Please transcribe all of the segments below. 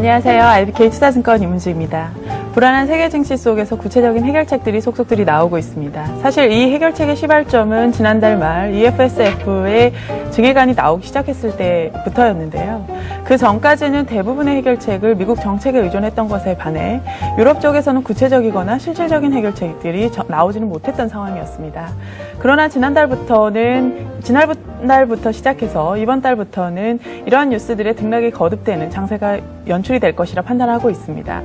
안녕하세요. IBK 투자증권 임은주입니다. 불안한 세계 증시 속에서 구체적인 해결책들이 속속들이 나오고 있습니다. 사실 이 해결책의 시발점은 지난달 말 EFSF의 증액안이 나오기 시작했을 때부터였는데요. 그 전까지는 대부분의 해결책을 미국 정책에 의존했던 것에 반해 유럽 쪽에서는 구체적이거나 실질적인 해결책들이 나오지는 못했던 상황이었습니다. 그러나 지난달부터 시작해서 이번 달부터는 이러한 뉴스들의 등락이 거듭되는 장세가 연출이 될 것이라 판단하고 있습니다.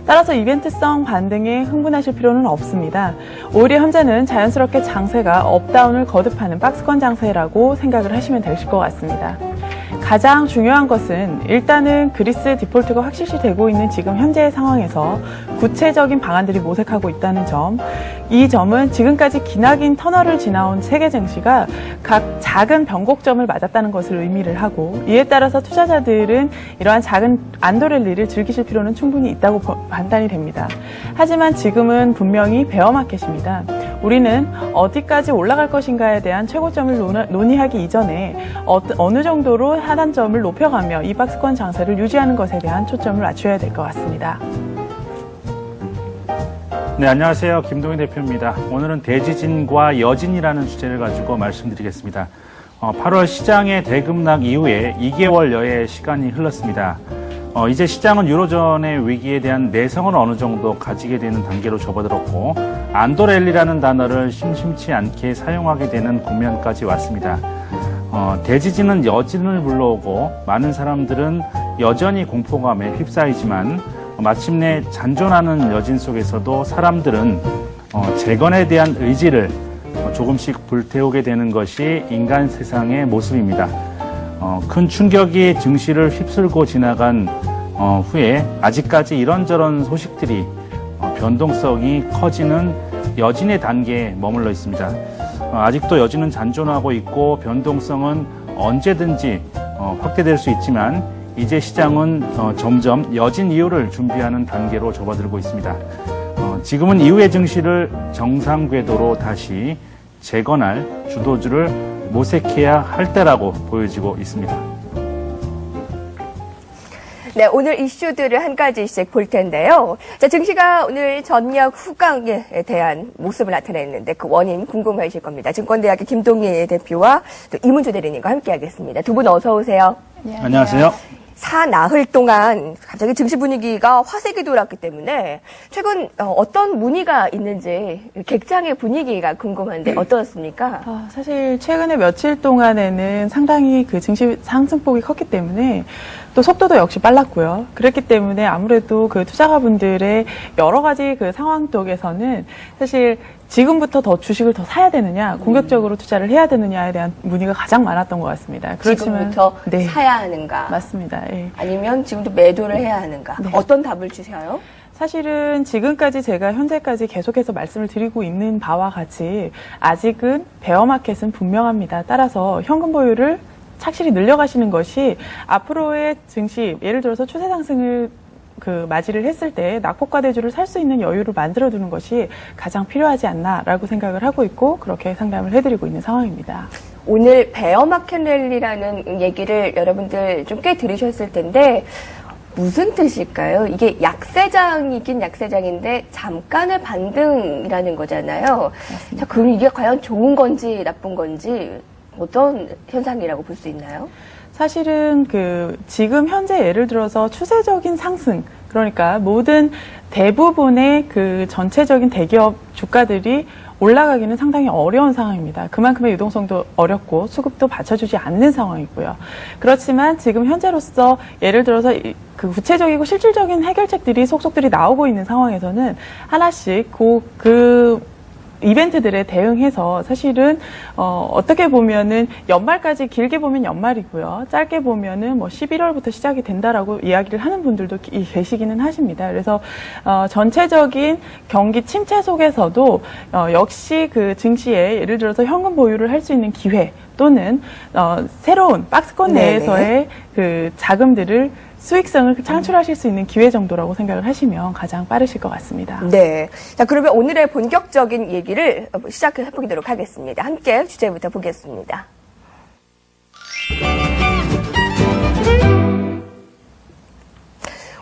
따라서 이벤트성 반등에 흥분하실 필요는 없습니다. 오히려 현재는 자연스럽게 장세가 업다운을 거듭하는 박스권 장세라고 생각을 하시면 되실 것 같습니다. 가장 중요한 것은 일단은 그리스 디폴트가 확실시 되고 있는 지금 현재의 상황에서 구체적인 방안들이 모색하고 있다는 점, 이 점은 지금까지 기나긴 터널을 지나온 세계 증시가 각 작은 변곡점을 맞았다는 것을 의미를 하고, 이에 따라서 투자자들은 이러한 작은 안도랠리를 즐기실 필요는 충분히 있다고 판단이 됩니다. 하지만 지금은 분명히 베어마켓입니다. 우리는 어디까지 올라갈 것인가에 대한 최고점을 논의하기 이전에 어느 정도로 하단점을 높여가며 이 박스권 장세를 유지하는 것에 대한 초점을 맞춰야 될 것 같습니다. 네, 안녕하세요. 김동희 대표입니다. 오늘은 대지진과 여진이라는 주제를 가지고 말씀드리겠습니다. 8월 시장의 대급락 이후에 2개월여의 시간이 흘렀습니다. 이제 시장은 유로존의 위기에 대한 내성을 어느 정도 가지게 되는 단계로 접어들었고, 안도랠리라는 단어를 심심치 않게 사용하게 되는 국면까지 왔습니다. 대지진은 여진을 불러오고 많은 사람들은 여전히 공포감에 휩싸이지만 마침내 잔존하는 여진 속에서도 사람들은 재건에 대한 의지를 조금씩 불태우게 되는 것이 인간 세상의 모습입니다. 큰 충격이 증시를 휩쓸고 지나간 후에 아직까지 이런저런 소식들이 변동성이 커지는 여진의 단계에 머물러 있습니다. 아직도 여진은 잔존하고 있고 변동성은 언제든지 확대될 수 있지만 이제 시장은 점점 여진 이후를 준비하는 단계로 접어들고 있습니다. 지금은 이후의 증시를 정상 궤도로 다시 재건할 주도주를 모색해야 할 때라고 보여지고 있습니다. 네, 오늘 이슈들을 한 가지씩 볼 텐데요. 자, 증시가 오늘 전력 후강에 대한 모습을 나타냈는데 그 원인 궁금하실 겁니다. 증권대학의 김동희 대표와 또 임은주 대리님과 함께하겠습니다. 두 분 어서 오세요. 안녕하세요. 사나흘 동안 갑자기 증시 분위기가 화색이 돌았기 때문에 최근 어떤 문의가 있는지 객장의 분위기가 궁금한데 어떠셨습니까? 사실 최근에 며칠 동안에는 상당히 그 증시 상승폭이 컸기 때문에 또 속도도 역시 빨랐고요. 그렇기 때문에 아무래도 그 투자가분들의 여러 가지 그 상황 속에서는 사실 지금부터 더 주식을 더 사야 되느냐, 공격적으로 투자를 해야 되느냐에 대한 문의가 가장 많았던 것 같습니다. 그렇지만 지금부터 사야 하는가? 맞습니다. 예. 아니면 지금부터 매도를 해야 하는가? 네. 어떤 답을 주셔요? 사실은 지금까지 제가 현재까지 계속해서 말씀을 드리고 있는 바와 같이 아직은 베어마켓은 분명합니다. 따라서 현금 보유를 착실히 늘려가시는 것이 앞으로의 증시, 예를 들어서 추세 상승을 맞이를 했을 때 낙폭과대주를 살 수 있는 여유를 만들어두는 것이 가장 필요하지 않나라고 생각을 하고 있고 그렇게 상담을 해드리고 있는 상황입니다. 오늘 베어마켓 랠리라는 얘기를 여러분들 좀 꽤 들으셨을 텐데 무슨 뜻일까요? 이게 약세장이긴 약세장인데 잠깐의 반등이라는 거잖아요. 자, 그럼 이게 과연 좋은 건지 나쁜 건지 어떤 현상이라고 볼 수 있나요? 사실은 지금 현재 예를 들어서 추세적인 상승, 그러니까 모든 대부분의 그 전체적인 대기업 주가들이 올라가기는 상당히 어려운 상황입니다. 그만큼의 유동성도 어렵고 수급도 받쳐주지 않는 상황이고요. 그렇지만 지금 현재로서 예를 들어서 그 구체적이고 실질적인 해결책들이 속속들이 나오고 있는 상황에서는 하나씩 이벤트들에 대응해서 사실은 어떻게 보면은 연말까지 길게 보면 연말이고요. 짧게 보면은 11월부터 시작이 된다라고 이야기를 하는 분들도 계시기는 하십니다. 그래서 전체적인 경기 침체 속에서도 역시 그 증시에 예를 들어서 현금 보유를 할 수 있는 기회 또는 새로운 박스권 내에서의 그 자금들을 수익성을 창출하실 수 있는 기회 정도라고 생각을 하시면 가장 빠르실 것 같습니다. 네. 자, 그러면 오늘의 본격적인 얘기를 시작해 보도록 하겠습니다. 함께 주제부터 보겠습니다.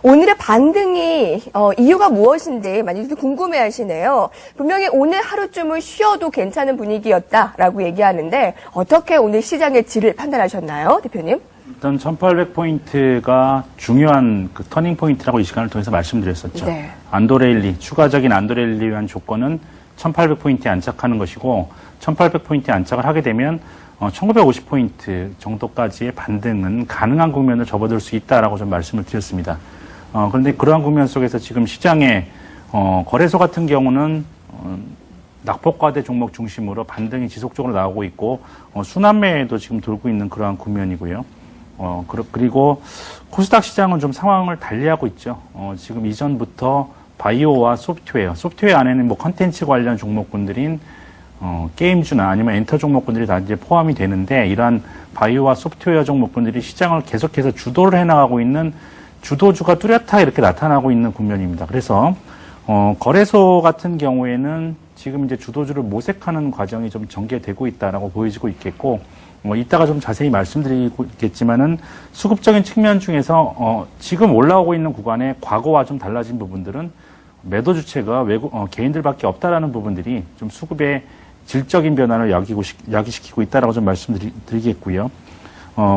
오늘의 반등이 이유가 무엇인지 많이 궁금해하시네요. 분명히 오늘 하루쯤은 쉬어도 괜찮은 분위기였다라고 얘기하는데 어떻게 오늘 시장의 질을 판단하셨나요, 대표님? 일단 1800포인트가 중요한 그 터닝 포인트라고 이 시간을 통해서 말씀드렸었죠. 네. 안도레일리, 추가적인 안도레일리에 위한 조건은 1800포인트에 안착하는 것이고 1800포인트에 안착을 하게 되면 1950포인트 정도까지의 반등은 가능한 국면을 접어들 수 있다라고 좀 말씀을 드렸습니다. 그런데 그러한 국면 속에서 지금 시장의 거래소 같은 경우는 낙폭과대 종목 중심으로 반등이 지속적으로 나오고 있고 순환매에도 지금 돌고 있는 그러한 국면이고요. 그리고 코스닥 시장은 좀 상황을 달리하고 있죠. 지금 이전부터 바이오와 소프트웨어 안에는 뭐 컨텐츠 관련 종목군들인 게임주나 아니면 엔터 종목군들이 다 이제 포함이 되는데 이러한 바이오와 소프트웨어 종목군들이 시장을 계속해서 주도를 해나가고 있는 주도주가 뚜렷하게 이렇게 나타나고 있는 국면입니다. 그래서 거래소 같은 경우에는 지금 이제 주도주를 모색하는 과정이 좀 전개되고 있다라고 보여지고 있겠고, 이따가 좀 자세히 말씀드리겠지만은 수급적인 측면 중에서 지금 올라오고 있는 구간에 과거와 좀 달라진 부분들은 매도 주체가 개인들밖에 없다라는 부분들이 좀 수급의 질적인 변화를 야기시키고 있다라고 좀 말씀드리겠고요.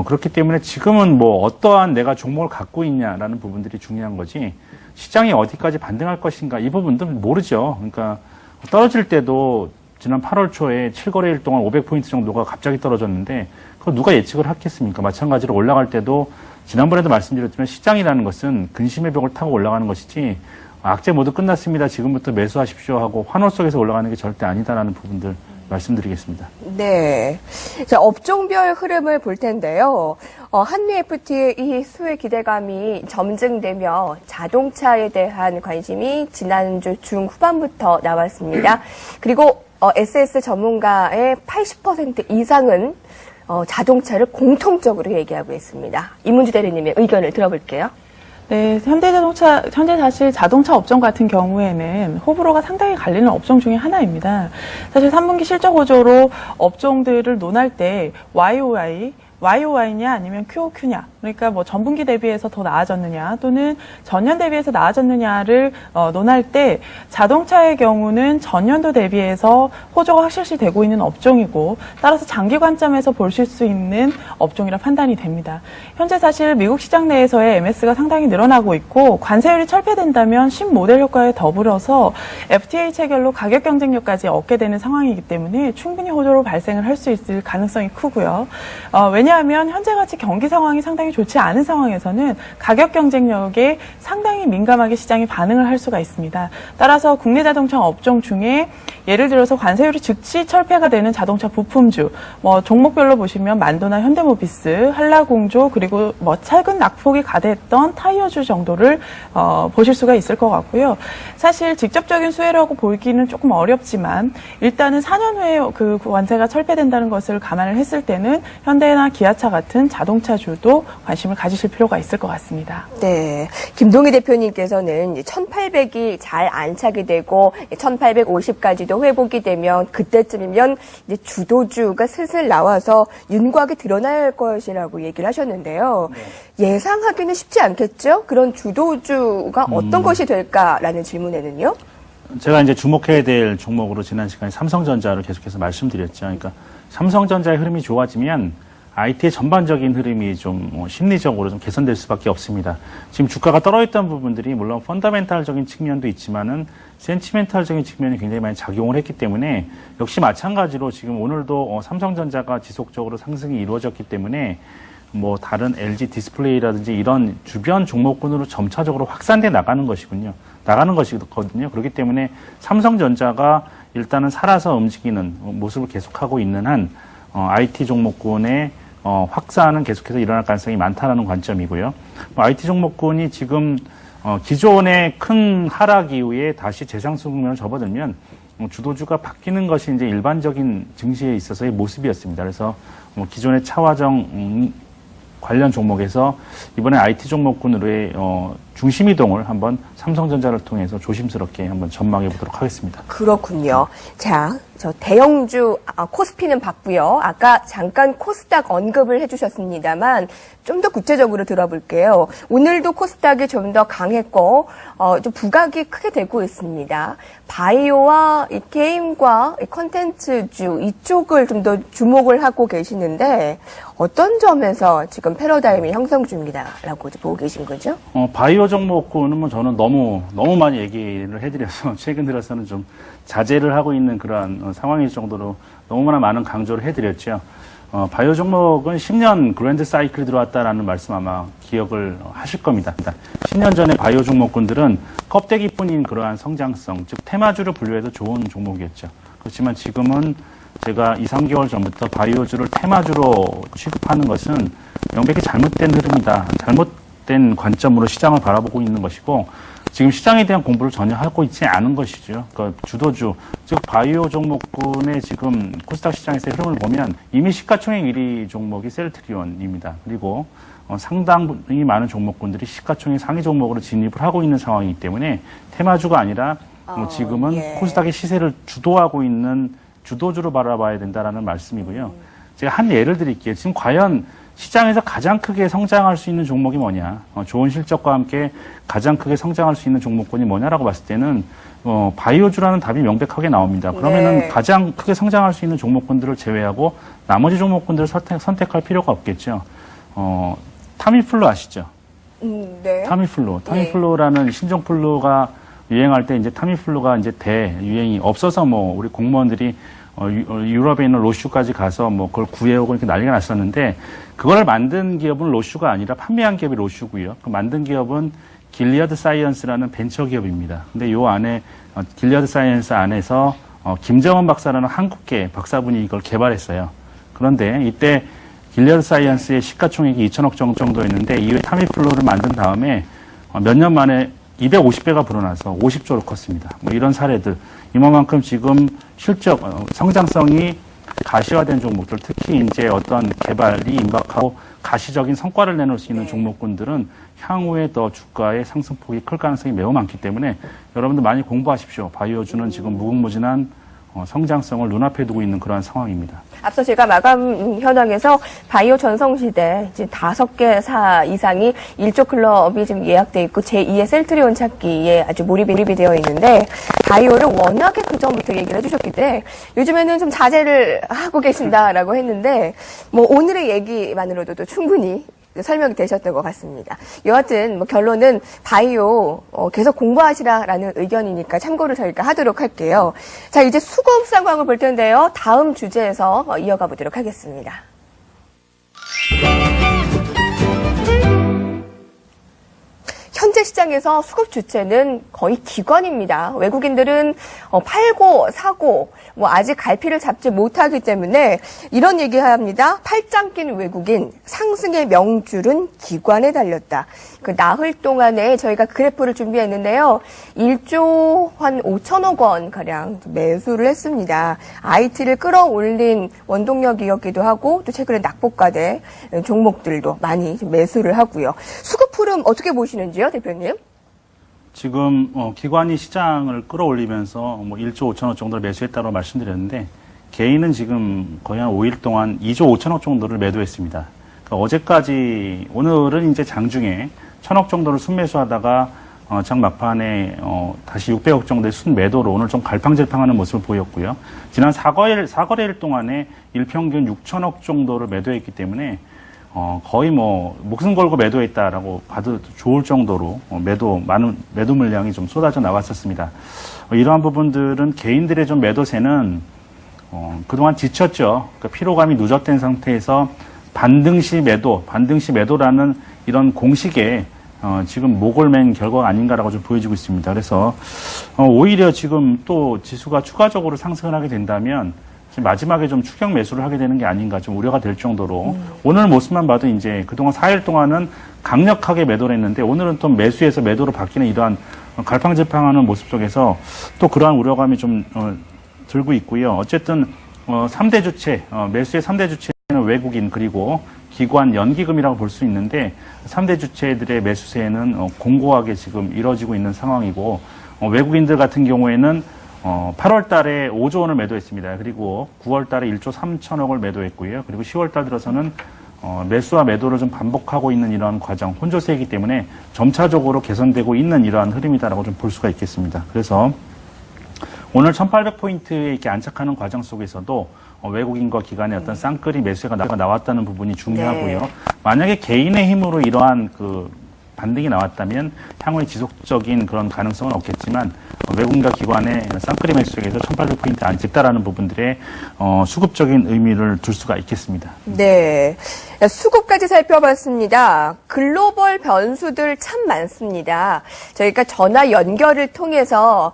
그렇기 때문에 지금은 뭐 어떠한 내가 종목을 갖고 있냐라는 부분들이 중요한 거지 시장이 어디까지 반등할 것인가 이 부분도 모르죠. 그러니까 떨어질 때도 지난 8월 초에 7거래일 동안 500포인트 정도가 갑자기 떨어졌는데 그걸 누가 예측을 하겠습니까? 마찬가지로 올라갈 때도 지난번에도 말씀드렸지만 시장이라는 것은 근심의 벽을 타고 올라가는 것이지 악재 모두 끝났습니다. 지금부터 매수하십시오 하고 환호 속에서 올라가는 게 절대 아니다라는 부분들 말씀드리겠습니다. 네. 자, 업종별 흐름을 볼 텐데요. 한미 FTA의 이 수혜 기대감이 점증되며 자동차에 대한 관심이 지난주 중후반부터 나왔습니다. 그리고 SS 전문가의 80% 이상은 자동차를 공통적으로 얘기하고 있습니다. 이문주 대리님의 의견을 들어볼게요. 네, 현대 사실 자동차 업종 같은 경우에는 호불호가 상당히 갈리는 업종 중에 하나입니다. 사실 3분기 실적 호조로 업종들을 논할 때 YOY냐 아니면 QOQ냐, 그러니까 뭐 전분기 대비해서 더 나아졌느냐 또는 전년 대비해서 나아졌느냐를 논할 때 자동차의 경우는 전년도 대비해서 호조가 확실시 되고 있는 업종이고 따라서 장기 관점에서 보실 수 있는 업종이라 판단이 됩니다. 현재 사실 미국 시장 내에서의 MS가 상당히 늘어나고 있고 관세율이 철폐된다면 신모델 효과에 더불어서 FTA 체결로 가격 경쟁력까지 얻게 되는 상황이기 때문에 충분히 호조로 발생을 할 수 있을 가능성이 크고요. 왜냐하면 현재같이 경기 상황이 상당히 좋지 않은 상황에서는 가격 경쟁력에 상당히 민감하게 시장이 반응을 할 수가 있습니다. 따라서 국내 자동차 업종 중에 예를 들어서 관세율이 즉시 철폐가 되는 자동차 부품주, 종목별로 보시면 만도나 현대모비스, 한라공조 그리고 최근 낙폭이 가대했던 타이어주 정도를 보실 수가 있을 것 같고요. 사실 직접적인 수혜라고 보기는 조금 어렵지만 일단은 4년 후에 그 관세가 철폐된다는 것을 감안을 했을 때는 현대나 기아차 같은 자동차주도 관심을 가지실 필요가 있을 것 같습니다. 네, 김동희 대표님께서는 1800이 잘 안착이 되고 1850까지도 회복이 되면 그때쯤이면 이제 주도주가 슬슬 나와서 윤곽이 드러날 것이라고 얘기를 하셨는데요. 네. 예상하기는 쉽지 않겠죠? 그런 주도주가 어떤 것이 될까라는 질문에는요? 제가 이제 주목해야 될 종목으로 지난 시간에 삼성전자를 계속해서 말씀드렸죠. 그러니까 삼성전자의 흐름이 좋아지면 IT의 전반적인 흐름이 좀 심리적으로 좀 개선될 수밖에 없습니다. 지금 주가가 떨어졌던 부분들이 물론 펀더멘탈적인 측면도 있지만은 센티멘탈적인 측면이 굉장히 많이 작용을 했기 때문에 역시 마찬가지로 지금 오늘도 삼성전자가 지속적으로 상승이 이루어졌기 때문에 뭐 다른 LG 디스플레이라든지 이런 주변 종목군으로 점차적으로 확산돼 나가는 것이거든요. 그렇기 때문에 삼성전자가 일단은 살아서 움직이는 모습을 계속하고 있는 한 IT 종목군의 확산은 계속해서 일어날 가능성이 많다는 관점이고요. IT 종목군이 지금 기존의 큰 하락 이후에 다시 재상승 국면을 접어들면 주도주가 바뀌는 것이 이제 일반적인 증시에 있어서의 모습이었습니다. 그래서 기존의 차화정 관련 종목에서 이번에 IT 종목군으로의 중심 이동을 한번 삼성전자를 통해서 조심스럽게 한번 전망해 보도록 하겠습니다. 그렇군요. 자, 저 대형주 코스피는 봤고요. 아까 잠깐 코스닥 언급을 해주셨습니다만 좀 더 구체적으로 들어볼게요. 오늘도 코스닥이 좀 더 강했고 좀 부각이 크게 되고 있습니다. 바이오와 이 게임과 이 컨텐츠주 이쪽을 좀 더 주목을 하고 계시는데 어떤 점에서 지금 패러다임이 형성 중이다라고 보고 계신 거죠? 바이오 종목군은 뭐 저는 너무 많이 얘기를 해드려서 최근 들어서는 좀 자제를 하고 있는 그런 상황일 정도로 너무나 많은 강조를 해드렸죠. 바이오 종목은 10년 그랜드 사이클이 들어왔다라는 말씀 아마 기억을 하실 겁니다. 10년 전에 바이오 종목군들은 껍데기뿐인 그러한 성장성, 즉 테마주를 분류해서 좋은 종목이었죠. 그렇지만 지금은 제가 2, 3개월 전부터 바이오주를 테마주로 취급하는 것은 명백히 잘못된 흐름이다. 잘못된 관점으로 시장을 바라보고 있는 것이고 지금 시장에 대한 공부를 전혀 하고 있지 않은 것이죠. 그러니까 주도주, 즉 바이오 종목군의 지금 코스닥 시장에서의 흐름을 보면 이미 시가총액 1위 종목이 셀트리온입니다. 그리고 상당히 많은 종목군들이 시가총액 상위 종목으로 진입을 하고 있는 상황이기 때문에 테마주가 아니라 지금은 예. 코스닥의 시세를 주도하고 있는 주도주로 바라봐야 된다라는 말씀이고요. 제가 한 예를 드릴게요. 지금 과연 시장에서 가장 크게 성장할 수 있는 종목이 뭐냐? 좋은 실적과 함께 가장 크게 성장할 수 있는 종목군이 뭐냐라고 봤을 때는 바이오주라는 답이 명백하게 나옵니다. 그러면은 네. 가장 크게 성장할 수 있는 종목군들을 제외하고 나머지 종목군들을 선택할 필요가 없겠죠. 타미플루 아시죠? 네. 타미플루. 타미플루라는 신종플루가 유행할 때 이제 타미플루가 이제 대유행이 없어서 뭐 우리 공무원들이 유럽에 있는 로슈까지 가서 뭐 그걸 구해오고 이렇게 난리가 났었는데 그걸 만든 기업은 로슈가 아니라 판매한 기업이 로슈고요. 그 만든 기업은 길리어드 사이언스라는 벤처 기업입니다. 근데 요 안에 길리어드 사이언스 안에서 김정은 박사라는 한국계 박사분이 이걸 개발했어요. 그런데 이때 길리어드 사이언스의 시가총액이 2천억 정도였는데 이후에 타미플루를 만든 다음에 몇 년 만에 250배가 불어나서 50조로 컸습니다. 뭐 이런 사례들. 이만큼 지금 실적, 성장성이 가시화된 종목들, 특히 이제 어떤 개발이 임박하고 가시적인 성과를 내놓을 수 있는 종목군들은 향후에 더 주가의 상승폭이 클 가능성이 매우 많기 때문에 여러분들 많이 공부하십시오. 바이오주는 지금 무궁무진한 성장성을 눈앞에 두고 있는 그러한 상황입니다. 앞서 제가 마감 현황에서 바이오 전성시대 지금 5개사 이상이 1조 클럽이 지금 예약돼 있고 제2의 셀트리온 찾기에 아주 몰입이 되어 있는데 바이오를 워낙에 그전부터 얘기를 해주셨기 때문에 요즘에는 좀 자제를 하고 계신다라고 했는데 뭐 오늘의 얘기만으로도 충분히 설명이 되셨던 것 같습니다. 여하튼 뭐 결론은 바이오 계속 공부하시라라는 의견이니까 참고를 저희가 하도록 할게요. 자, 이제 수급 상황을 볼 텐데요. 다음 주제에서 이어가 보도록 하겠습니다. 현재 시장에서 수급 주체는 거의 기관입니다. 외국인들은 팔고 사고 뭐 아직 갈피를 잡지 못하기 때문에 이런 얘기합니다. 팔짱 낀 외국인 상승의 명줄은 기관에 달렸다. 그 나흘 동안에 저희가 그래프를 준비했는데요. 1조 한 5천억 원 가량 매수를 했습니다. IT를 끌어올린 원동력이었기도 하고 또 최근에 낙폭과대 종목들도 많이 매수를 하고요. 수급 흐름 어떻게 보시는지요, 대표님? 지금 기관이 시장을 끌어올리면서 뭐 1조 5천억 정도를 매수했다고 말씀드렸는데 개인은 지금 거의 한 5일 동안 2조 5천억 정도를 매도했습니다. 그러니까 어제까지 오늘은 이제 장중에 1,000억 정도를 순매수하다가 장 막판에 다시 600억 정도의 순매도로 오늘 좀 갈팡질팡하는 모습을 보였고요. 지난 4거래일 동안에 일평균 6천억 정도를 매도했기 때문에 거의 뭐 목숨 걸고 매도했다라고 봐도 좋을 정도로 많은 매도 물량이 좀 쏟아져 나왔었습니다. 이러한 부분들은 개인들의 좀 매도세는 그동안 지쳤죠. 그러니까 피로감이 누적된 상태에서 반등시 매도라는 이런 공식에 지금 목을 맨 결과가 아닌가라고 좀 보여지고 있습니다. 그래서 오히려 지금 또 지수가 추가적으로 상승을 하게 된다면 마지막에 좀 추격 매수를 하게 되는 게 아닌가 좀 우려가 될 정도로 오늘 모습만 봐도 이제 그동안 4일 동안은 강력하게 매도를 했는데 오늘은 또 매수에서 매도로 바뀌는 이러한 갈팡질팡하는 모습 속에서 또 그러한 우려감이 좀 들고 있고요. 어쨌든 3대 주체, 매수의 3대 주체는 외국인 그리고 기관 연기금이라고 볼 수 있는데 3대 주체들의 매수세는 공고하게 지금 이뤄지고 있는 상황이고 외국인들 같은 경우에는 8월 달에 5조 원을 매도했습니다. 그리고 9월 달에 1조 3천억을 매도했고요. 그리고 10월 달 들어서는 매수와 매도를 좀 반복하고 있는 이러한 과정, 혼조세이기 때문에 점차적으로 개선되고 있는 이러한 흐름이다라고 좀 볼 수가 있겠습니다. 그래서 오늘 1800포인트에 이렇게 안착하는 과정 속에서도 외국인과 기관의 어떤 쌍끌이 매수가 나왔다는 부분이 중요하고요. 네. 만약에 개인의 힘으로 이러한 그 반등이 나왔다면 향후에 지속적인 그런 가능성은 없겠지만 외국인과 기관의 쌍끌이 매수에서 1800포인트 안찍다라는 부분들의 수급적인 의미를 둘 수가 있겠습니다. 네. 수급까지 살펴봤습니다. 글로벌 변수들 참 많습니다. 저희가 전화 연결을 통해서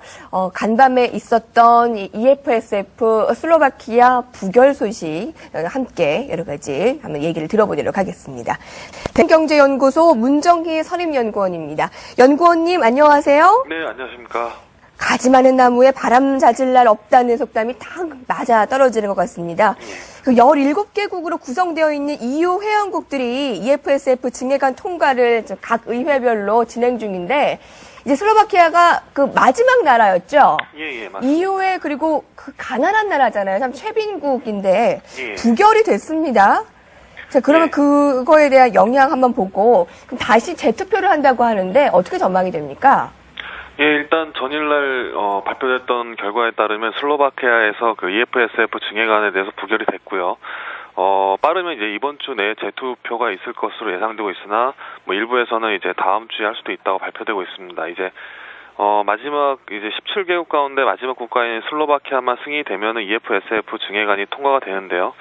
간밤에 있었던 이 EFSF 슬로바키아 부결 소식 함께 여러 가지 한번 얘기를 들어보도록 하겠습니다. 대경제연구소 문정희 선임연구원입니다. 연구원님 안녕하세요. 네, 안녕하십니까. 가지 많은 나무에 바람 잦을 날 없다는 속담이 딱 맞아 떨어지는 것 같습니다. 그 17개국으로 구성되어 있는 EU 회원국들이 EFSF 증액안 통과를 각 의회별로 진행 중인데 이제 슬로바키아가 그 마지막 나라였죠. 예, 맞습니다. EU에 그리고 그 가난한 나라잖아요. 참 최빈국인데 예. 부결이 됐습니다. 자, 그러면 예. 그거에 대한 영향 한번 보고 그럼 다시 재투표를 한다고 하는데 어떻게 전망이 됩니까? 예, 일단 전일날 발표됐던 결과에 따르면 슬로바키아에서 그 EFSF 증액안에 대해서 부결이 됐고요. 빠르면 이제 이번 주 내에 재투표가 있을 것으로 예상되고 있으나 뭐 일부에서는 이제 다음 주에 할 수도 있다고 발표되고 있습니다. 이제 마지막 이제 17개국 가운데 마지막 국가인 슬로바키아만 승인되면은 EFSF 증액안이 통과가 되는데요.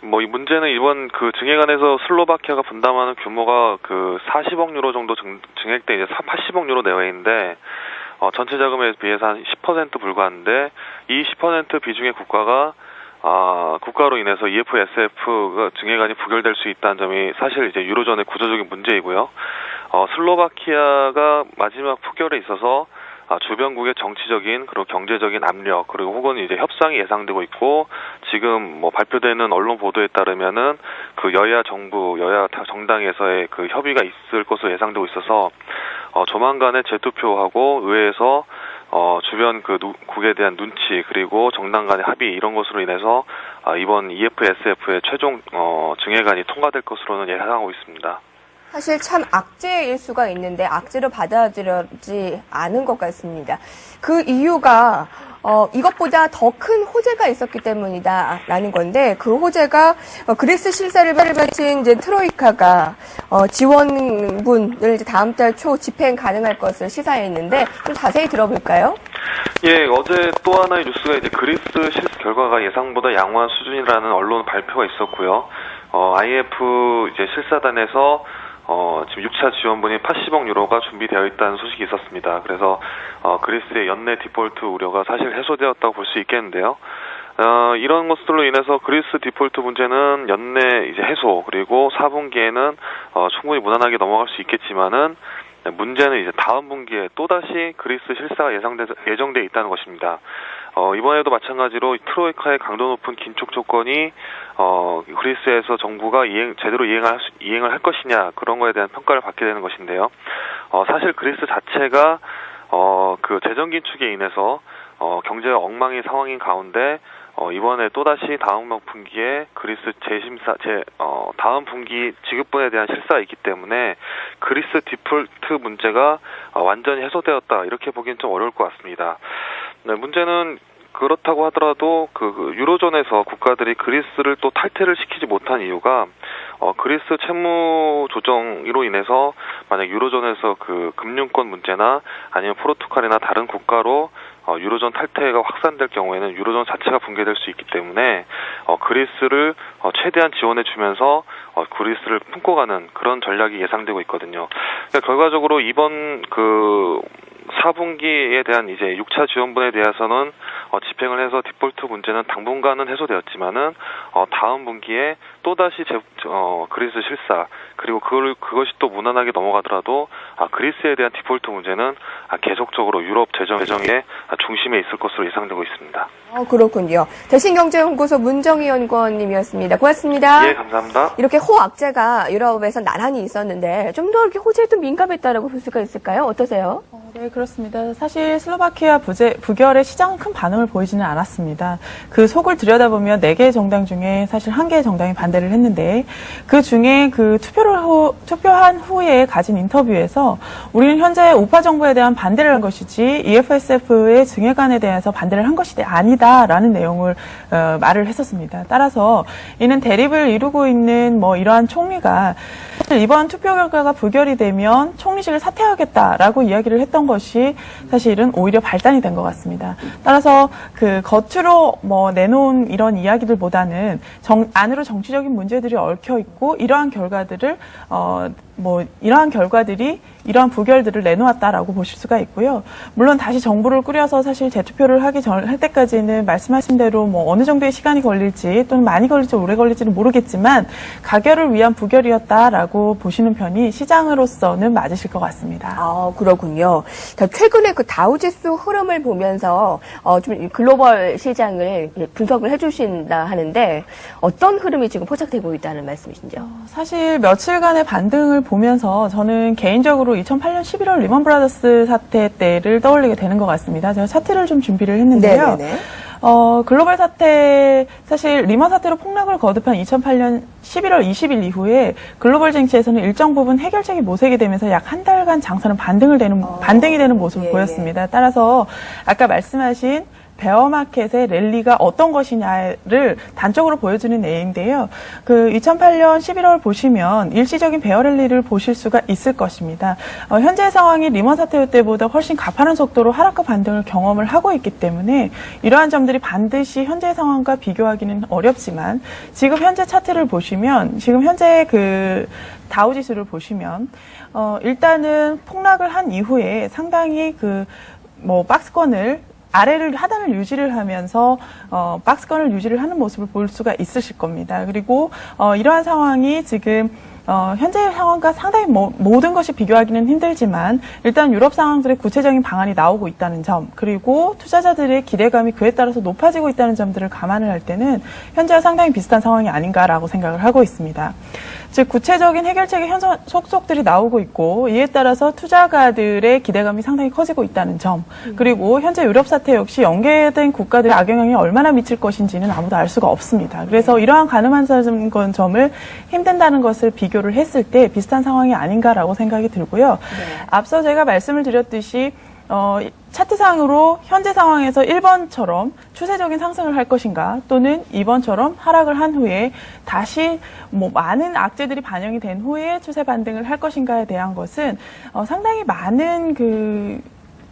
뭐 이 문제는 이번 그 증액안에서 슬로바키아가 분담하는 규모가 그 40억 유로 정도 증액돼 이제 80억 유로 내외인데 전체 자금에 비해서 한 10% 불과한데 이 10% 비중의 국가가 국가로 인해서 EFSF 증액안이 부결될 수 있다는 점이 사실 이제 유로존의 구조적인 문제이고요. 슬로바키아가 마지막 부결에 있어서 주변국의 정치적인 그리고 경제적인 압력 그리고 혹은 이제 협상이 예상되고 있고 지금 뭐 발표되는 언론 보도에 따르면은 그 여야 정부 여야 정당에서의 그 협의가 있을 것으로 예상되고 있어서 조만간에 재투표하고 의회에서 주변 그 국에 대한 눈치 그리고 정당 간의 합의 이런 것으로 인해서 이번 EFSF의 최종 증액안이 통과될 것으로는 예상하고 있습니다. 사실 참 악재일 수가 있는데 악재로 받아들여지지 않은 것 같습니다. 그 이유가 이것보다 더 큰 호재가 있었기 때문이다라는 건데 그 호재가 그리스 실사를 바친 이제 트로이카가 지원분을 이제 다음 달 초 집행 가능할 것을 시사했는데 좀 자세히 들어볼까요? 예, 어제 또 하나의 뉴스가 이제 그리스 실사 결과가 예상보다 양호한 수준이라는 언론 발표가 있었고요. IMF 이제 실사단에서 지금 6차 지원분이 80억 유로가 준비되어 있다는 소식이 있었습니다. 그래서 그리스의 연내 디폴트 우려가 사실 해소되었다고 볼 수 있겠는데요. 이런 것들로 인해서 그리스 디폴트 문제는 연내 이제 해소 그리고 4분기에는 충분히 무난하게 넘어갈 수 있겠지만은 문제는 이제 다음 분기에 또다시 그리스 실사가 예정돼 있다는 것입니다. 이번에도 마찬가지로 트로이카의 강도 높은 긴축 조건이 그리스에서 정부가 제대로 이행을 할 것이냐 그런 거에 대한 평가를 받게 되는 것인데요. 사실 그리스 자체가 그 재정 긴축에 인해서 경제가 엉망인 상황인 가운데 이번에 또다시 다음 분기에 그리스 다음 분기 지급분에 대한 실사가 있기 때문에 그리스 디폴트 문제가 완전히 해소되었다 이렇게 보기엔 좀 어려울 것 같습니다. 네, 문제는 그렇다고 하더라도 그 유로존에서 국가들이 그리스를 또 탈퇴를 시키지 못한 이유가 그리스 채무 조정으로 인해서 만약 유로존에서 그 금융권 문제나 아니면 포르투갈이나 다른 국가로 유로존 탈퇴가 확산될 경우에는 유로존 자체가 붕괴될 수 있기 때문에 그리스를 최대한 지원해 주면서 그리스를 품고 가는 그런 전략이 예상되고 있거든요. 그러니까 결과적으로 이번 그 4분기에 대한 이제 6차 지원분에 대해서는 집행을 해서 디폴트 문제는 당분간은 해소되었지만은 다음 분기에 또다시 그리스 실사 그리고 그것이 또 무난하게 넘어가더라도 그리스에 대한 디폴트 문제는 계속적으로 유럽 재정의 중심에 있을 것으로 예상되고 있습니다. 그렇군요. 대신경제연구소 문정희 연구원님이었습니다. 고맙습니다. 예, 감사합니다. 이렇게 호악재가 유럽에서 나란히 있었는데 좀 더 이렇게 호재에 좀 민감했다라고 볼 수가 있을까요? 어떠세요? 네, 그렇습니다. 사실 슬로바키아 부결의 시장은 큰 반응을 보이지는 않았습니다. 그 속을 들여다보면 4개의 정당 중에 사실 1개의 정당이 반대를 했는데 그 중에 그 투표한 후에 가진 인터뷰에서 우리는 현재 우파 정부에 대한 반대를 한 것이지 EFSF의 증액안에 대해서 반대를 한 것이 아니다라는 내용을 말을 했었습니다. 따라서 이는 대립을 이루고 있는 이러한 총리가 이번 투표 결과가 부결이 되면 총리직을 사퇴하겠다라고 이야기를 했던 것이 사실은 오히려 발단이 된 것 같습니다. 따라서 그 겉으로 내놓은 이런 이야기들보다는 안으로 정치적인 문제들이 얽혀 있고 이러한 결과들을 이러한 부결들을 내놓았다라고 보실 수가 있고요. 물론 다시 정부를 꾸려서 사실 재투표를 할 때까지는 말씀하신 대로 어느 정도의 시간이 걸릴지 또는 많이 걸릴지 오래 걸릴지는 모르겠지만 가결을 위한 부결이었다라고 보시는 편이 시장으로서는 맞으실 것 같습니다. 그렇군요. 최근에 그 다우지수 흐름을 보면서 좀 글로벌 시장을 분석을 해주신다 하는데 어떤 흐름이 지금 포착되고 있다는 말씀이신지요? 사실 며칠간의 반등을 보면서 저는 개인적으로 2008년 11월 리먼 브라더스 사태 때를 떠올리게 되는 것 같습니다. 제가 차트를 좀 준비를 했는데요. 네네네. 글로벌 사태, 사실 리먼 사태로 폭락을 거듭한 2008년 11월 20일 이후에 글로벌 증시에서는 일정 부분 해결책이 모색이 되면서 약 한 달간 장사는 반등이 되는 모습을 보였습니다. 따라서 아까 말씀하신 베어마켓의 랠리가 어떤 것이냐를 단적으로 보여주는 내용인데요. 그 2008년 11월 보시면 일시적인 베어 랠리를 보실 수가 있을 것입니다. 현재 상황이 리먼 사태 때보다 훨씬 가파른 속도로 하락과 반등을 경험을 하고 있기 때문에 이러한 점들이 반드시 현재 상황과 비교하기는 어렵지만 지금 현재 차트를 보시면 지금 현재 그 다우지수를 보시면 일단은 폭락을 한 이후에 상당히 박스권을 하단을 유지를 하면서 박스권을 유지를 하는 모습을 볼 수가 있으실 겁니다. 그리고 이러한 상황이 지금 현재 상황과 상당히 모든 것이 비교하기는 힘들지만 일단 유럽 상황들의 구체적인 방안이 나오고 있다는 점, 그리고 투자자들의 기대감이 그에 따라서 높아지고 있다는 점들을 감안을 할 때는 현재와 상당히 비슷한 상황이 아닌가라고 생각을 하고 있습니다. 즉 구체적인 해결책의 속속들이 나오고 있고 이에 따라서 투자가들의 기대감이 상당히 커지고 있다는 점, 그리고 현재 유럽 사태 역시 연계된 국가들의 악영향이 얼마나 미칠 것인지는 아무도 알 수가 없습니다. 그래서 이러한 가늠한 점을 힘든다는 것을 비교를 했을 때 비슷한 상황이 아닌가라고 생각이 들고요. 네. 앞서 제가 말씀을 드렸듯이 차트상으로 현재 상황에서 1번처럼 추세적인 상승을 할 것인가 또는 2번처럼 하락을 한 후에 다시 많은 악재들이 반영이 된 후에 추세 반등을 할 것인가에 대한 것은 상당히 많은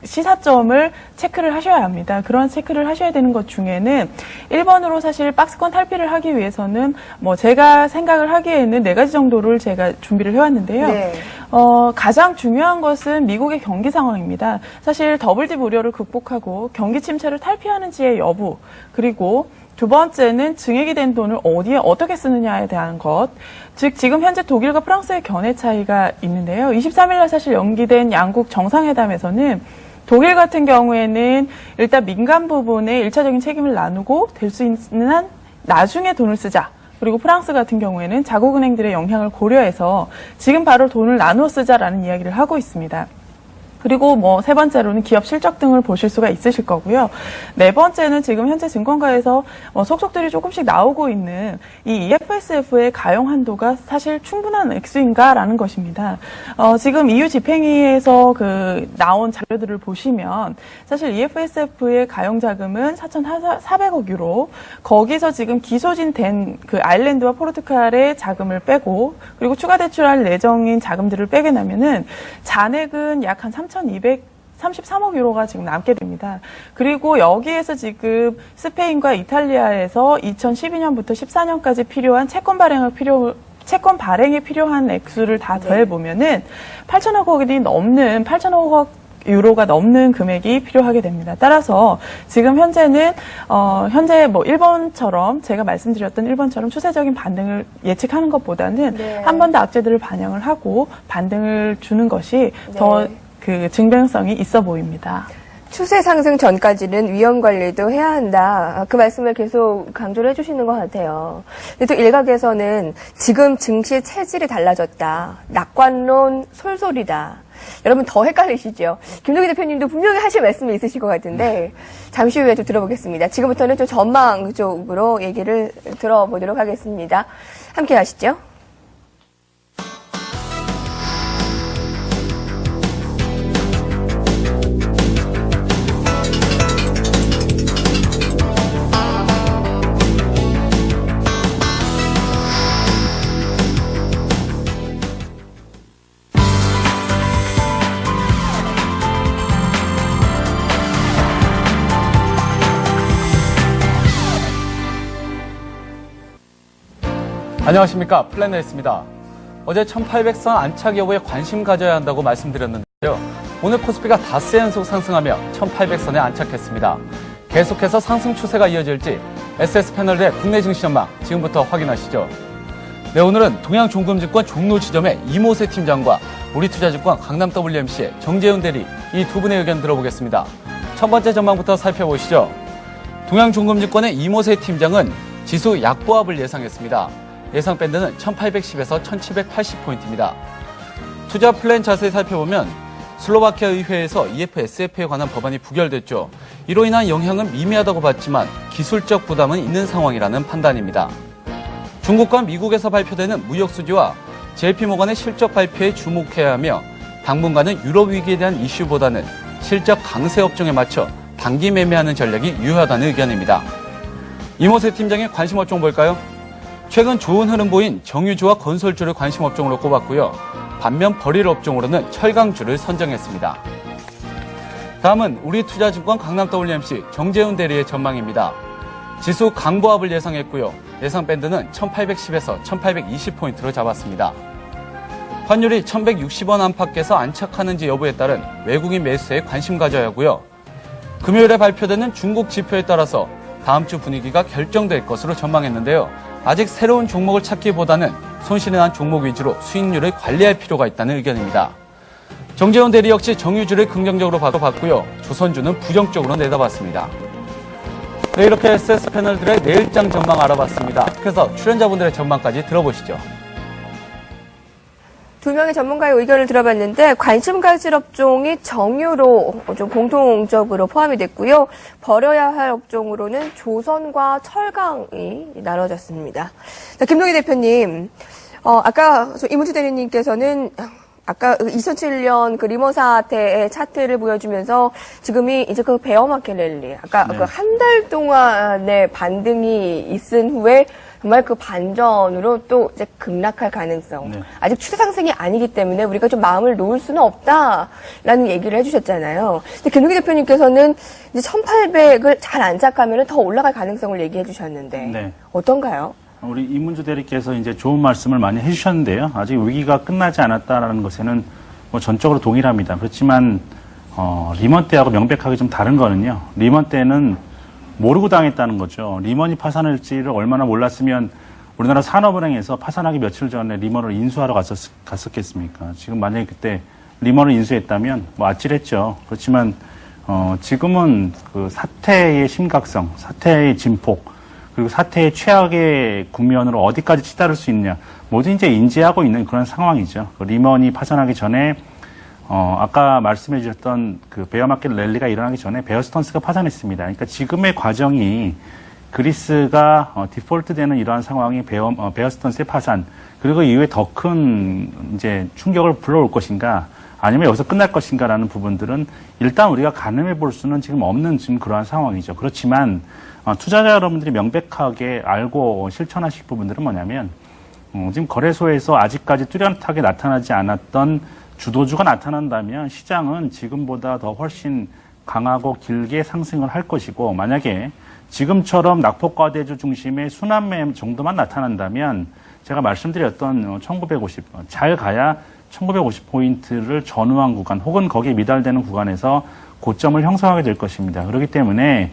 시사점을 체크를 하셔야 합니다. 그런 체크를 하셔야 되는 것 중에는 1번으로 사실 박스권 탈피를 하기 위해서는 제가 생각을 하기에는 4가지 정도를 제가 준비를 해왔는데요. 네. 가장 중요한 것은 미국의 경기 상황입니다. 사실 더블딥 우려를 극복하고 경기 침체를 탈피하는지의 여부, 그리고 두 번째는 증액이 된 돈을 어디에 어떻게 쓰느냐에 대한 것. 즉 지금 현재 독일과 프랑스의 견해 차이가 있는데요. 23일 날 사실 연기된 양국 정상회담에서는 독일 같은 경우에는 일단 민간 부분에 1차적인 책임을 나누고 될 수 있는 한 나중에 돈을 쓰자. 그리고 프랑스 같은 경우에는 자국은행들의 영향을 고려해서 지금 바로 돈을 나누어 쓰자라는 이야기를 하고 있습니다. 그리고 세 번째로는 기업 실적 등을 보실 수가 있으실 거고요. 네 번째는 지금 현재 증권가에서 속속들이 조금씩 나오고 있는 이 EFSF의 가용 한도가 사실 충분한 액수인가라는 것입니다. 지금 EU 집행위에서 나온 자료들을 보시면 사실 EFSF의 가용 자금은 4,400억 유로, 거기서 지금 기소진된 아일랜드와 포르투갈의 자금을 빼고 그리고 추가 대출할 예정인 자금들을 빼게 되면은 잔액은 약 한 3,233억 유로가 지금 남게 됩니다. 그리고 여기에서 지금 스페인과 이탈리아에서 2012년부터 14년까지 필요한 채권 발행에 필요한 액수를 다 더해보면은 8,000억 원이 넘는 8,000억 유로가 넘는 금액이 필요하게 됩니다. 따라서 지금 현재는 현재 뭐 일본처럼 제가 말씀드렸던 일본처럼 추세적인 반등을 예측하는 것보다는 네. 한 번 더 악재들을 반영을 하고 반등을 주는 것이 더 네. 그 증명성이 있어 보입니다. 추세 상승 전까지는 위험 관리도 해야 한다. 그 말씀을 계속 강조를 해주시는 것 같아요. 근데 또 일각에서는 지금 증시 체질이 달라졌다. 낙관론 솔솔이다. 여러분 더 헷갈리시죠? 김동기 대표님도 분명히 하실 말씀이 있으실 것 같은데 잠시 후에 또 들어보겠습니다. 지금부터는 좀 전망 쪽으로 얘기를 들어보도록 하겠습니다. 함께 하시죠. 안녕하십니까, 플래너였습니다. 어제 1800선 안착 여부에 관심 가져야 한다고 말씀드렸는데요. 오늘 코스피가 닷새 연속 상승하며 1800선에 안착했습니다. 계속해서 상승 추세가 이어질지 SS패널의 국내 증시 전망 지금부터 확인하시죠. 네, 오늘은 동양종금증권 종로 지점의 이모세 팀장과 우리투자증권 강남 WMC의 정재훈 대리 이 두 분의 의견 들어보겠습니다. 첫 번째 전망부터 살펴보시죠. 동양종금증권의 이모세 팀장은 지수 약보합을 예상했습니다. 예상 밴드는 1810에서 1780포인트입니다. 투자 플랜 자세히 살펴보면 슬로바키아 의회에서 EFSF에 관한 법안이 부결됐죠. 이로 인한 영향은 미미하다고 봤지만 기술적 부담은 있는 상황이라는 판단입니다. 중국과 미국에서 발표되는 무역 수지와 JP모건의 실적 발표에 주목해야 하며 당분간은 유럽 위기에 대한 이슈보다는 실적 강세 업종에 맞춰 단기 매매하는 전략이 유효하다는 의견입니다. 이모세 팀장의 관심 업종 볼까요? 최근 좋은 흐름 보인 정유주와 건설주를 관심 업종으로 꼽았고요. 반면 버릴 업종으로는 철강주를 선정했습니다. 다음은 우리투자증권 강남 WMC 정재훈 대리의 전망입니다. 지수 강보합을 예상했고요. 예상 밴드는 1810에서 1820포인트로 잡았습니다. 환율이 1160원 안팎에서 안착하는지 여부에 따른 외국인 매수에 관심 가져야 하고요. 금요일에 발표되는 중국 지표에 따라서 다음 주 분위기가 결정될 것으로 전망했는데요. 아직 새로운 종목을 찾기보다는 손실이 난 종목 위주로 수익률을 관리할 필요가 있다는 의견입니다. 정재훈 대리 역시 정유주를 긍정적으로 봤고요. 조선주는 부정적으로 내다봤습니다. 네, 이렇게 SS 패널들의 내일장 전망 알아봤습니다. 그래서 출연자분들의 전망까지 들어보시죠. 두 명의 전문가의 의견을 들어봤는데 관심 가질 업종이 정유로 좀 공통적으로 포함이 됐고요. 버려야 할 업종으로는 조선과 철강이 나눠졌습니다. 자, 김동기 대표님, 아까 이문주 대리님께서는 아까 2007년 그 리먼 사태의 차트를 보여주면서 지금이 이제 그 베어마켓 랠리, 아까 네. 그 한 달 동안의 반등이 있은 후에 정말 그 반전으로 또 이제 급락할 가능성. 네. 아직 추세 상승이 아니기 때문에 우리가 좀 마음을 놓을 수는 없다라는 얘기를 해주셨잖아요. 근데 김동기 대표님께서는 이제 1800을 잘 안착하면 더 올라갈 가능성을 얘기해 주셨는데 네. 어떤가요? 우리 이문주 대리께서 이제 좋은 말씀을 많이 해주셨는데요. 아직 위기가 끝나지 않았다라는 것에는 뭐 전적으로 동일합니다. 그렇지만 리먼 때하고 명백하게 좀 다른 거는요. 리먼 때는 모르고 당했다는 거죠. 리먼이 파산할지를 얼마나 몰랐으면 우리나라 산업은행에서 파산하기 며칠 전에 리먼을 인수하러 갔었겠습니까? 지금 만약에 그때 리먼을 인수했다면 뭐 아찔했죠. 그렇지만 지금은 그 사태의 심각성, 사태의 진폭, 그리고 사태의 최악의 국면으로 어디까지 치달을 수 있냐, 모두 이제 인지하고 있는 그런 상황이죠. 그 리먼이 파산하기 전에 아까 말씀해 주셨던 그 베어마켓 랠리가 일어나기 전에 베어스턴스가 파산했습니다. 그러니까 지금의 과정이 그리스가 디폴트 되는 이러한 상황이 베어스턴스의 파산, 그리고 이후에 더 큰 이제 충격을 불러올 것인가, 아니면 여기서 끝날 것인가라는 부분들은 일단 우리가 가늠해 볼 수는 지금 없는 지금 그러한 상황이죠. 그렇지만 투자자 여러분들이 명백하게 알고 실천하실 부분들은 뭐냐면 지금 거래소에서 아직까지 뚜렷하게 나타나지 않았던 주도주가 나타난다면 시장은 지금보다 더 훨씬 강하고 길게 상승을 할 것이고, 만약에 지금처럼 낙폭과대주 중심의 순환매 정도만 나타난다면 제가 말씀드렸던 1950, 잘 가야 1950포인트를 전후한 구간 혹은 거기에 미달되는 구간에서 고점을 형성하게 될 것입니다. 그렇기 때문에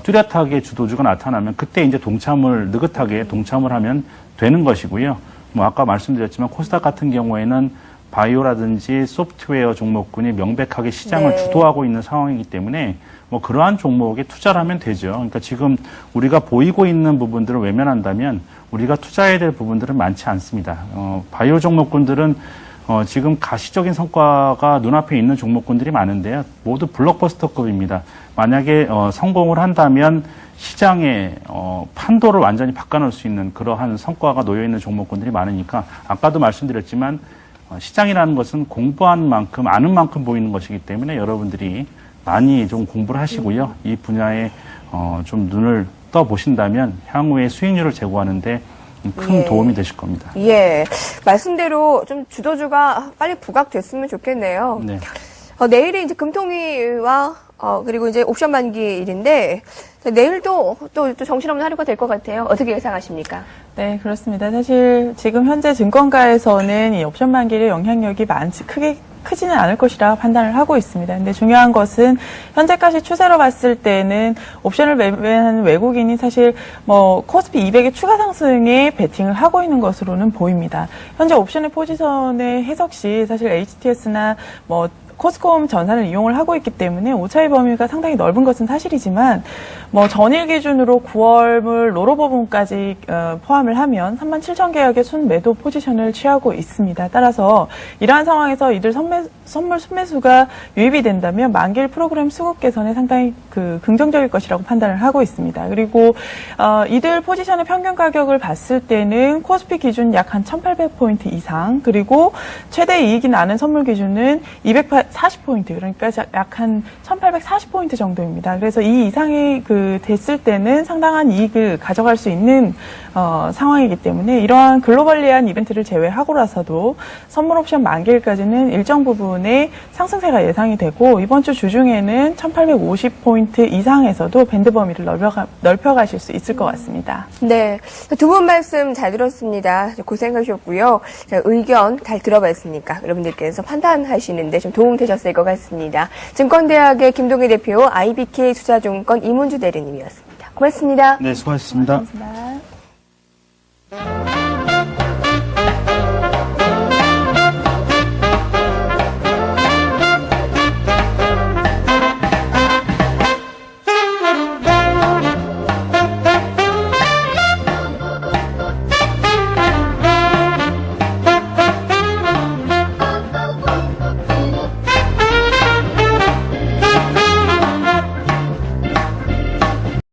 뚜렷하게 주도주가 나타나면 그때 이제 느긋하게 동참을 하면 되는 것이고요. 뭐 아까 말씀드렸지만 코스닥 같은 경우에는 바이오라든지 소프트웨어 종목군이 명백하게 시장을 네. 주도하고 있는 상황이기 때문에 뭐 그러한 종목에 투자를 하면 되죠. 그러니까 지금 우리가 보이고 있는 부분들을 외면한다면 우리가 투자해야 될 부분들은 많지 않습니다. 바이오 종목군들은 지금 가시적인 성과가 눈앞에 있는 종목군들이 많은데요. 모두 블록버스터급입니다. 만약에 성공을 한다면 시장의 판도를 완전히 바꿔놓을 수 있는 그러한 성과가 놓여있는 종목군들이 많으니까 아까도 말씀드렸지만 시장이라는 것은 공부한 만큼 아는 만큼 보이는 것이기 때문에 여러분들이 많이 좀 공부를 하시고요. 이 분야에 좀 눈을 떠 보신다면 향후에 수익률을 제고하는데 큰 예. 도움이 되실 겁니다. 예. 말씀대로 좀 주도주가 빨리 부각됐으면 좋겠네요. 네. 내일이 이제 금통위와 그리고 이제 옵션 만기일인데 내일도 또 정신없는 하루가 될 것 같아요. 어떻게 예상하십니까? 네, 그렇습니다. 사실 지금 현재 증권가에서는 이 옵션 만기의 영향력이 크지는 않을 것이라 판단을 하고 있습니다. 근데 중요한 것은 현재까지 추세로 봤을 때는 옵션을 매매하는 외국인이 사실 코스피 200의 추가 상승에 베팅을 하고 있는 것으로는 보입니다. 현재 옵션의 포지션의 해석 시 사실 HTS나 코스코홈 전산을 이용을 하고 있기 때문에 오차의 범위가 상당히 넓은 것은 사실이지만 전일 기준으로 9월물 로로 부분까지 포함을 하면 37,000계약의 순매도 포지션을 취하고 있습니다. 따라서 이러한 상황에서 이들 선물 순매수가 유입이 된다면 만기일 프로그램 수급 개선에 상당히 긍정적일 것이라고 판단을 하고 있습니다. 그리고 이들 포지션의 평균 가격을 봤을 때는 코스피 기준 약 한 1,800포인트 이상, 그리고 최대 이익이 나는 선물 기준은 240포인트, 그러니까 약 한 1,840포인트 정도입니다. 그래서 이 이상이 됐을 때는 상당한 이익을 가져갈 수 있는 상황이기 때문에 이러한 글로벌리한 이벤트를 제외하고라서도 선물 옵션 만기일까지는 일정 부분의 상승세가 예상이 되고 이번 주 주중에는 1,850포인트 이상에서도 밴드 범위를 넓혀가실 수 있을 것 같습니다. 네. 두 분 말씀 잘 들었습니다. 고생하셨고요. 의견 잘 들어봤으니까 여러분들께서 판단하시는데 좀 도움되셨을 것 같습니다. 증권대학의 김동희 대표, IBK 투자증권 이문주 대리님이었습니다. 고맙습니다. 네, 수고하셨습니다. 고맙습니다.